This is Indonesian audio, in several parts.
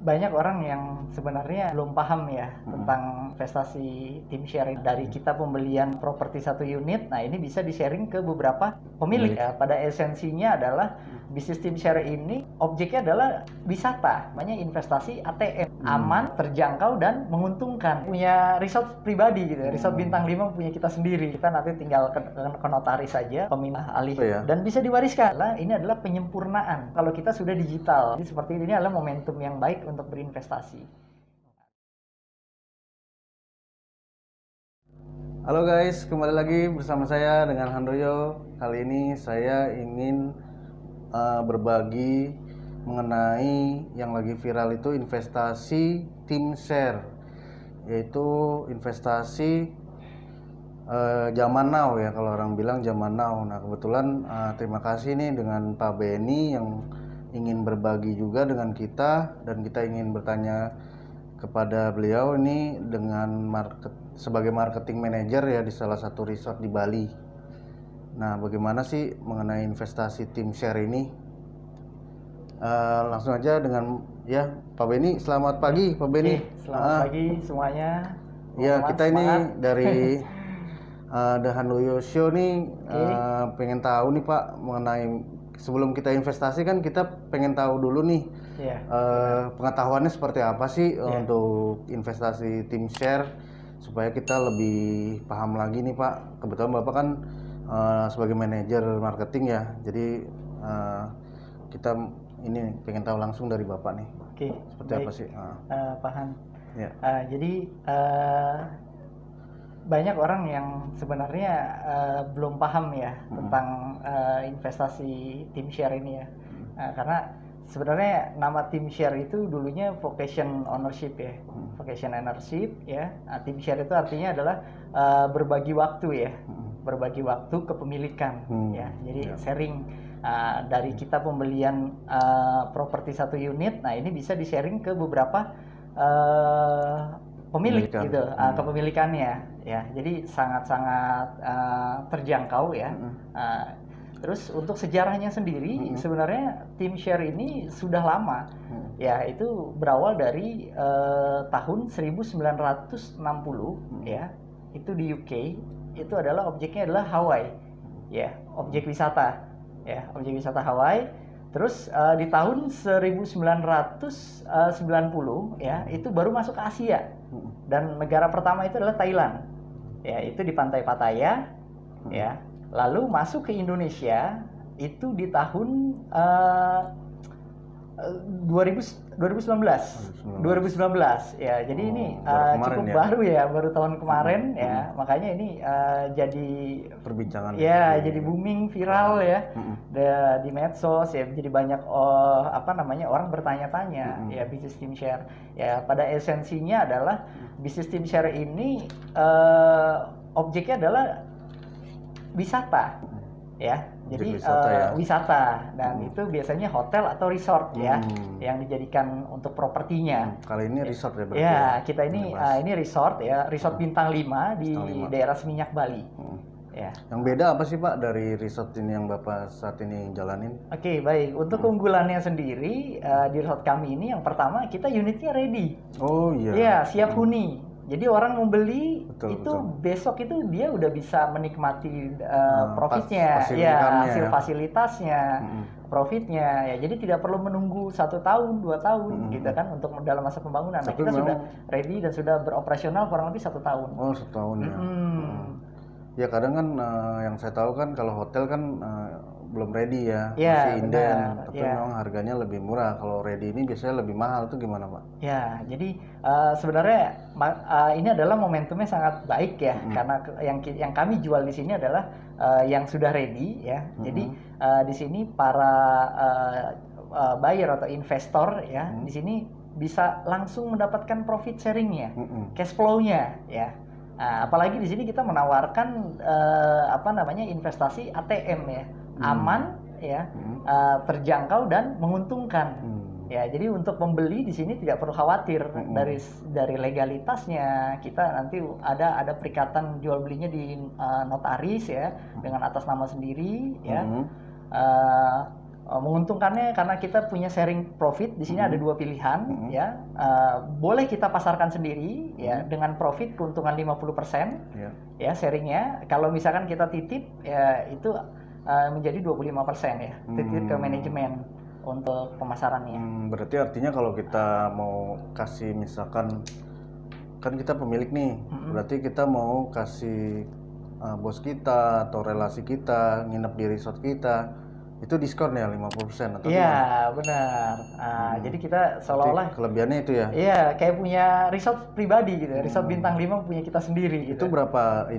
Banyak orang yang sebenarnya belum paham ya tentang investasi timeshare. Dari kita pembelian properti satu unit, nah ini bisa di-sharing ke beberapa pemilik. Ya, pada esensinya adalah bisnis timeshare ini objeknya adalah wisata, namanya investasi ATM, aman, terjangkau dan menguntungkan. Punya resort pribadi gitu, resort bintang 5 punya kita sendiri. Kita nanti tinggal ke notaris saja, pemindah alih dan bisa diwariskan. Ini adalah penyempurnaan kalau kita sudah digital. Jadi seperti ini adalah momentum yang baik untuk berinvestasi. Halo guys, kembali lagi bersama saya dengan Handoyo. Kali ini saya ingin berbagi mengenai yang lagi viral itu investasi timeshare, yaitu investasi zaman now ya, kalau orang bilang zaman now. Nah kebetulan terima kasih nih dengan Pak Benny yang ingin berbagi juga dengan kita, dan kita ingin bertanya kepada beliau ini dengan sebagai marketing manager ya di salah satu resort di Bali. Nah bagaimana sih mengenai investasi timeshare ini? Langsung aja dengan ya Pak Benny. Selamat pagi Pak Benny. Selamat pagi semuanya. Ya kita ini dari The Handoyo Show nih pengen tahu nih Pak mengenai, sebelum kita investasi kan kita pengen tahu dulu nih pengetahuannya seperti apa sih untuk investasi timeshare, supaya kita lebih paham lagi nih Pak. Kebetulan Bapak kan sebagai manajer marketing ya, jadi kita ini pengen tahu langsung dari Bapak nih. Seperti baik. Apa sih Pak Han? Jadi banyak orang yang sebenarnya belum paham ya tentang investasi timeshare ini ya. Karena sebenarnya nama timeshare itu dulunya vocation ownership ya. Vocation ownership ya. Timeshare itu artinya adalah berbagi waktu ya. Berbagi waktu kepemilikan ya. Jadi sharing dari kita pembelian properti satu unit, nah ini bisa di-sharing ke beberapa pemilik gitu, kepemilikannya ya. Jadi sangat-sangat terjangkau ya. Terus untuk sejarahnya sendiri sebenarnya timeshare ini sudah lama ya. Itu berawal dari tahun 1960 ya. Itu di UK. Itu adalah objeknya adalah Hawaii ya, objek wisata ya, objek wisata Hawaii. Terus di tahun 1990 ya, itu baru masuk ke Asia. Dan negara pertama itu adalah Thailand. Ya, itu di pantai Pattaya ya. Lalu masuk ke Indonesia itu di tahun 2019 ya. Jadi ini cukup baru ya, baru tahun kemarin ya. Makanya ini jadi perbincangan ya, jadi booming, viral ya di medsos ya. Jadi banyak orang bertanya-tanya ya bisnis timeshare ya. Pada esensinya adalah bisnis timeshare ini objeknya adalah wisata ya. Jadi wisata dan itu biasanya hotel atau resort ya yang dijadikan untuk propertinya. Kali ini resort ya berarti. Ya, kita ini resort ya, resort bintang 5 di daerah Seminyak Bali. Ya. Yang beda apa sih Pak dari resort ini yang Bapak saat ini jalanin? Oke, baik. Untuk keunggulannya sendiri di resort kami ini, yang pertama kita unitnya ready. Oh iya. Ya, siap huni. Jadi orang membeli besok itu dia udah bisa menikmati profitnya, ya, hasil fasilitasnya, profitnya ya. Jadi tidak perlu menunggu 1 tahun, 2 tahun gitu kan untuk dalam masa pembangunan. Nah, kita sudah ready dan sudah beroperasional kurang lebih 1 tahun. Oh, 1 tahun ya. Ya kadang kan yang saya tahu kan kalau hotel kan belum ready ya, masih inden, tapi memang harganya lebih murah. Kalau ready ini biasanya lebih mahal, tuh gimana Pak? Ya, jadi sebenarnya ini adalah momentumnya sangat baik ya, karena yang kami jual di sini adalah yang sudah ready ya. Jadi di sini para buyer atau investor ya, di sini bisa langsung mendapatkan profit sharingnya, cash flow-nya ya. Apalagi di sini kita menawarkan investasi ATM ya, aman ya, terjangkau dan menguntungkan. Ya, jadi untuk pembeli di sini tidak perlu khawatir dari legalitasnya. Kita nanti ada perikatan jual belinya di notaris ya, dengan atas nama sendiri ya. Menguntungkannya karena kita punya sharing profit di sini ada dua pilihan ya. Boleh kita pasarkan sendiri ya dengan profit keuntungan 50% ya sharingnya. Kalau misalkan kita titip ya itu menjadi 25% ya. Titip ke manajemen untuk pemasarannya. Berarti artinya kalau kita mau kasih misalkan kan kita pemilik nih, berarti kita mau kasih bos kita atau relasi kita nginep di resort kita, itu diskon ya 50% atau Iya, benar. Jadi kita seolah-olah kelebihannya itu ya? Iya, kayak punya resort pribadi gitu. Resort bintang 5 punya kita sendiri gitu. Itu berapa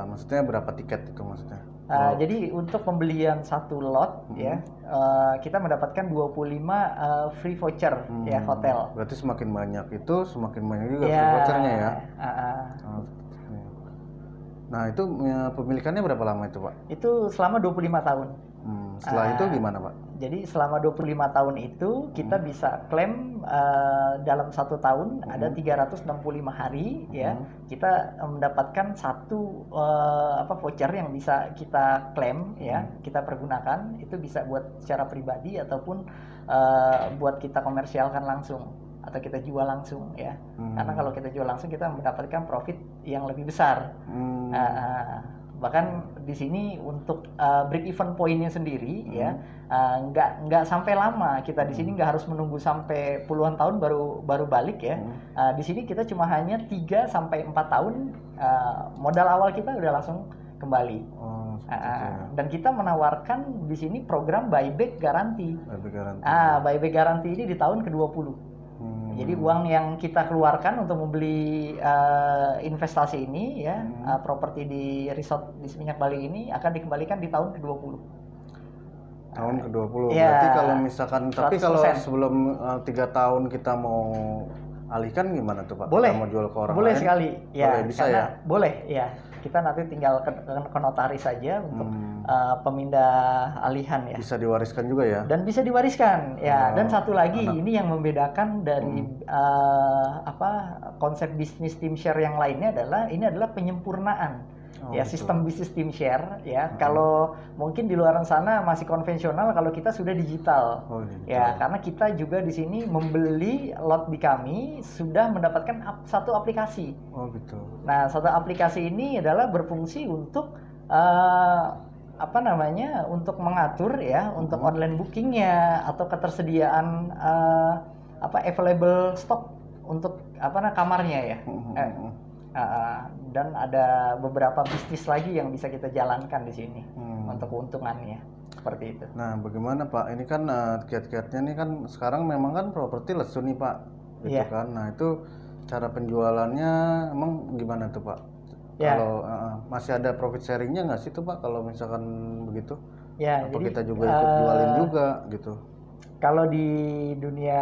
maksudnya berapa tiket itu maksudnya? Jadi untuk pembelian satu lot ya, kita mendapatkan 25 free voucher ya hotel. Berarti semakin banyak itu semakin banyak juga free vouchernya ya. Nah itu pemilikannya berapa lama itu Pak? Itu selama 25 tahun. Setelah itu gimana Pak? Jadi selama 25 tahun itu kita bisa klaim dalam 1 tahun ada 365 hari ya. Kita mendapatkan satu voucher yang bisa kita klaim ya, kita pergunakan. Itu bisa buat secara pribadi ataupun buat kita komersialkan langsung atau kita jual langsung ya. Karena kalau kita jual langsung kita mendapatkan profit yang lebih besar. Bahkan di sini untuk break even point-nya sendiri ya nggak sampai lama kita di sini, nggak harus menunggu sampai puluhan tahun baru balik ya. Di sini kita cuma hanya 3 sampai 4 tahun modal awal kita udah langsung kembali. Dan kita menawarkan di sini program buyback garanti. Buyback garanti ini di tahun ke-20. Jadi uang yang kita keluarkan untuk membeli investasi ini ya, properti di resort di Seminyak Bali ini akan dikembalikan di tahun ke-20. Tahun ke-20. Berarti kalau misalkan 100%. Tapi kalau sebelum 3 tahun kita mau alihkan gimana tuh Pak? Boleh. Kita mau jual ke orang boleh lain? Sekali. Ya, boleh, bisa ya? Boleh ya. Kita nanti tinggal ke notaris saja untuk pemindah alihan ya. Bisa diwariskan juga ya? Dan bisa diwariskan ya. Dan satu lagi ini yang membedakan dari konsep bisnis tim share yang lainnya adalah ini adalah penyempurnaan. Sistem bisnis tim share ya. Kalau mungkin di luar sana masih konvensional, kalau kita sudah digital. Ya, karena kita juga di sini membeli lot di kami sudah mendapatkan satu aplikasi. Nah, satu aplikasi ini adalah berfungsi untuk untuk mengatur ya, untuk online bookingnya atau ketersediaan available stock untuk kamarnya ya. Dan ada beberapa bisnis lagi yang bisa kita jalankan di sini untuk keuntungannya seperti itu. Nah, bagaimana Pak? Ini kan kiat-kiatnya nih kan sekarang memang kan properti lesu nih Pak, gitu kan? Nah itu cara penjualannya emang gimana tuh Pak? Kalau masih ada profit sharingnya nggak sih tuh Pak? Kalau misalkan begitu? Apa jadi, kita juga ikut jualin juga gitu? Kalau di dunia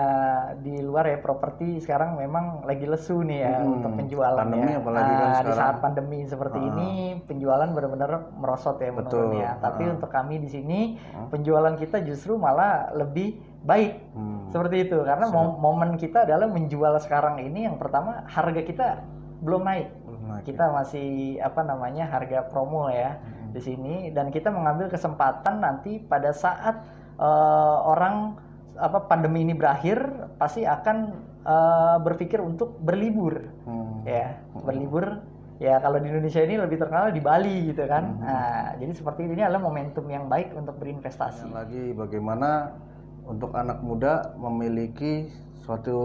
di luar ya properti sekarang memang lagi lesu nih ya untuk penjualan pandemi ya. Apalagi kan di saat pandemi seperti ini penjualan benar-benar merosot ya menurun ya. Tapi untuk kami di sini penjualan kita justru malah lebih baik seperti itu karena momen kita adalah menjual sekarang ini yang pertama harga kita belum naik. Kita masih harga promo ya di sini dan kita mengambil kesempatan nanti pada saat orang pandemi ini berakhir pasti akan berpikir untuk berlibur ya berlibur ya. Kalau di Indonesia ini lebih terkenal di Bali gitu kan. Nah, jadi seperti ini adalah momentum yang baik untuk berinvestasi. Lagi bagaimana untuk anak muda memiliki suatu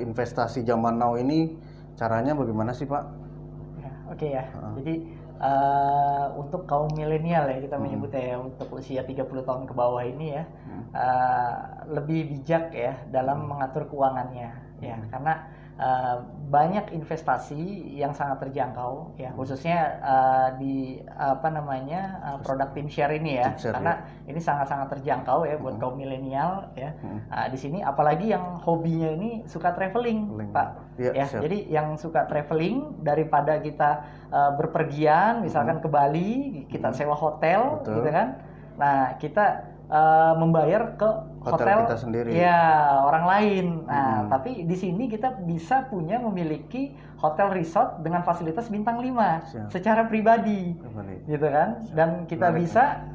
investasi zaman now ini, caranya bagaimana sih Pak? Jadi untuk kaum milenial ya kita menyebutnya ya, untuk usia 30 tahun ke bawah ini ya lebih bijak ya dalam mengatur keuangannya ya, karena banyak investasi yang sangat terjangkau ya, khususnya di produk tim share ini ya, karena ini sangat-sangat terjangkau ya buat kaum milenial ya. Di sini apalagi yang hobinya ini suka traveling Pak ya. Jadi yang suka traveling daripada kita berpergian misalkan ke Bali, kita sewa hotel gitu kan. Nah, kita membayar ke Hotel kita sendiri. ya orang lain. Nah, tapi di sini kita bisa memiliki hotel resort dengan fasilitas bintang 5 secara pribadi, gitu kan? Dan kita bisa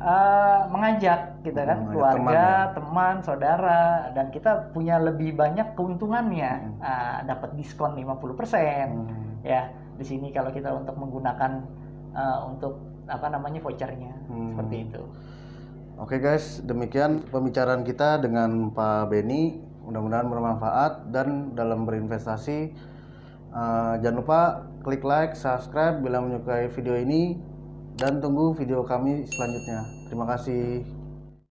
mengajak, gitu kan, keluarga, teman, saudara, dan kita punya lebih banyak keuntungannya. Dapat diskon 50%, ya. Di sini kalau kita untuk menggunakan untuk vouchernya, seperti itu. Oke guys, demikian pembicaraan kita dengan Pak Benny. Mudah-mudahan bermanfaat dan dalam berinvestasi. Jangan lupa klik like, subscribe bila menyukai video ini, dan tunggu video kami selanjutnya. Terima kasih.